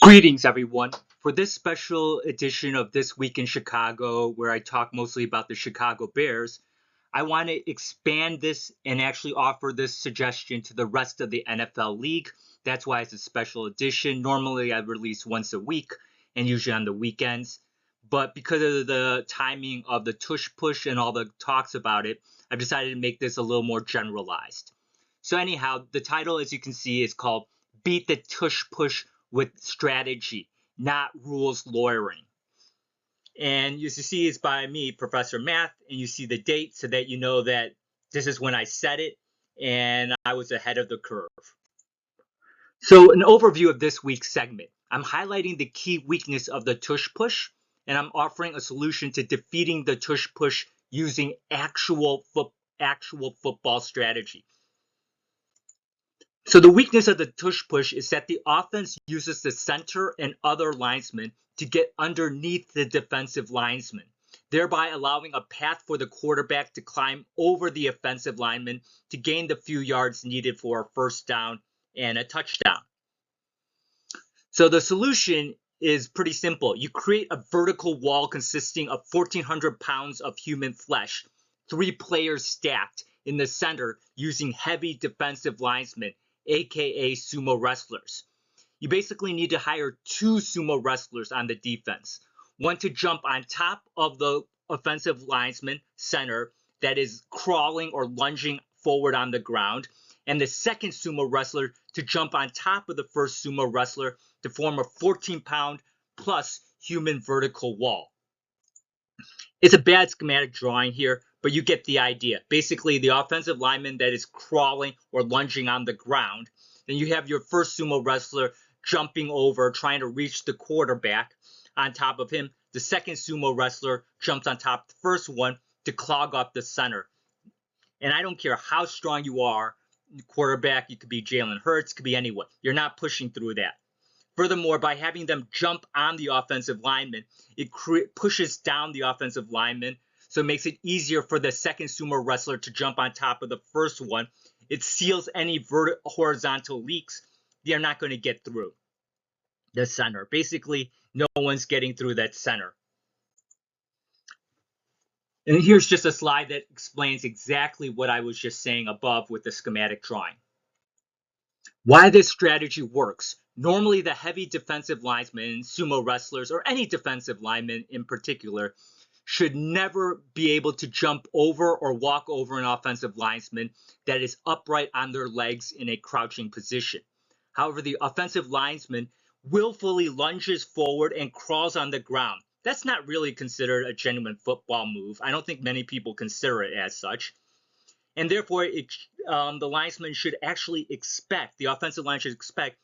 Greetings, everyone. For this special edition of This Week in Chicago, where I talk mostly about the Chicago Bears, I want to expand this and actually offer this suggestion to the rest of the NFL league. That's why it's a special edition. Normally, I release once a week and usually on the weekends. But because of the timing of the Tush Push and all the talks about it, I've decided to make this a little more generalized. So, anyhow, the title, as you can see, is called Beat the Tush Push with Strategy, Not Rules Lawyering. And you see it's by me, Professor Math, and you see the date so that you know that this is when I said it and I was ahead of the curve. So, an overview of this week's segment. I'm highlighting the key weakness of the Tush Push, and I'm offering a solution to defeating the Tush Push using actual football strategy. So the weakness of the Tush Push is that the offense uses the center and other linesmen to get underneath the defensive linesman, thereby allowing a path for the quarterback to climb over the offensive lineman to gain the few yards needed for a first down and a touchdown. So the solution is pretty simple. You create a vertical wall consisting of 1,400 pounds of human flesh, 3 players stacked in the center using heavy defensive linesmen, aka sumo wrestlers. You basically need to hire 2 sumo wrestlers on the defense. One to jump on top of the offensive lineman center that is crawling or lunging forward on the ground, and the second sumo wrestler to jump on top of the first sumo wrestler to form a 14-pound plus human vertical wall. It's a bad schematic drawing here, but you get the idea. Basically, the offensive lineman that is crawling or lunging on the ground. Then you have your first sumo wrestler jumping over, trying to reach the quarterback on top of him. The second sumo wrestler jumps on top of the first one to clog up the center. And I don't care how strong you are, quarterback, you could be Jalen Hurts, could be anyone. You're not pushing through that. Furthermore, by having them jump on the offensive lineman, it pushes down the offensive lineman, so it makes it easier for the second sumo wrestler to jump on top of the first one. It seals any horizontal leaks. They're not going to get through the center. Basically, no one's getting through that center. And here's just a slide that explains exactly what I was just saying above with the schematic drawing. Why this strategy works. Normally, the heavy defensive linemen, sumo wrestlers, or any defensive lineman in particular, should never be able to jump over or walk over an offensive lineman that is upright on their legs in a crouching position. However, the offensive lineman willfully lunges forward and crawls on the ground. That's not really considered a genuine football move. I don't think many people consider it as such. And therefore, the linesman should actually expect, the offensive line should expect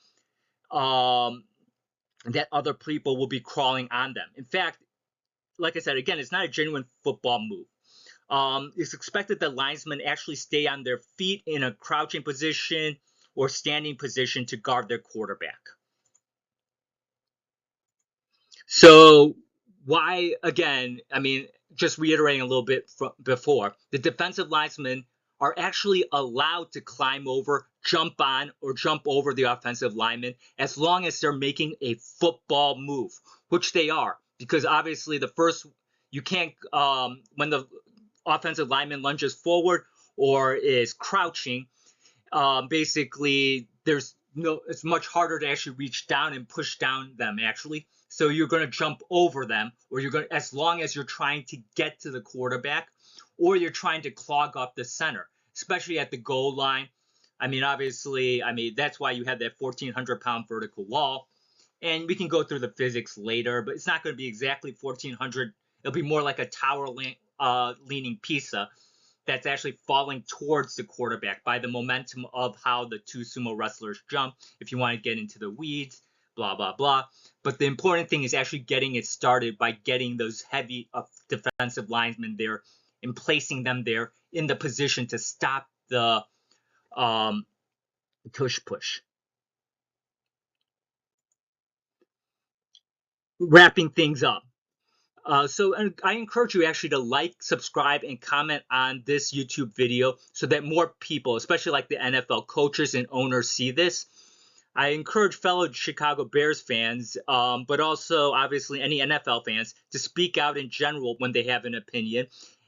that other people will be crawling on them. In fact, like I said, again, it's not a genuine football move. It's expected that linesmen actually stay on their feet in a crouching position or standing position to guard their quarterback. So why, again, I mean, just reiterating a little bit before, the defensive linesmen are actually allowed to climb over, jump on, or jump over the offensive lineman as long as they're making a football move, which they are. Because obviously you can't, when the offensive lineman lunges forward or is crouching, basically it's much harder to actually reach down and push down them actually. So you're going to jump over them, or as long as you're trying to get to the quarterback, or you're trying to clog up the center, especially at the goal line. I mean, obviously, that's why you have that 1,400-pound vertical wall. And we can go through the physics later, but it's not going to be exactly 1,400. It'll be more like a tower leaning pizza that's actually falling towards the quarterback by the momentum of how the 2 sumo wrestlers jump. If you want to get into the weeds, blah, blah, blah. But the important thing is actually getting it started by getting those heavy defensive linemen there and placing them there in the position to stop the tush push. Wrapping things up. So I encourage you actually to like, subscribe, and comment on this YouTube video so that more people, especially like the NFL coaches and owners, see this. I encourage fellow Chicago Bears fans, but also obviously any NFL fans, to speak out in general when they have an opinion,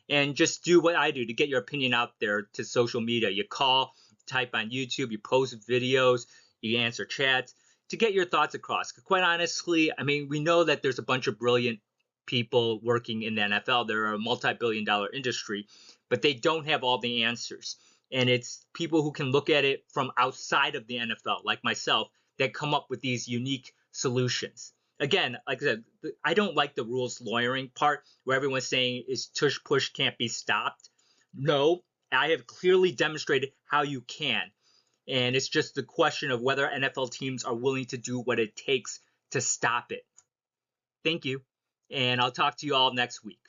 and just do what I do to get your opinion out there to social media. You call, type on YouTube, you post videos, you answer chats to get your thoughts across. Quite honestly, I mean, we know that there's a bunch of brilliant people working in the NFL. They're a multi-billion-dollar industry, but they don't have all the answers. And it's people who can look at it from outside of the NFL, like myself, that come up with these unique solutions. Again, like I said, I don't like the rules lawyering part where everyone's saying is tush push can't be stopped. No, I have clearly demonstrated how you can. And it's just the question of whether NFL teams are willing to do what it takes to stop it. Thank you. And I'll talk to you all next week.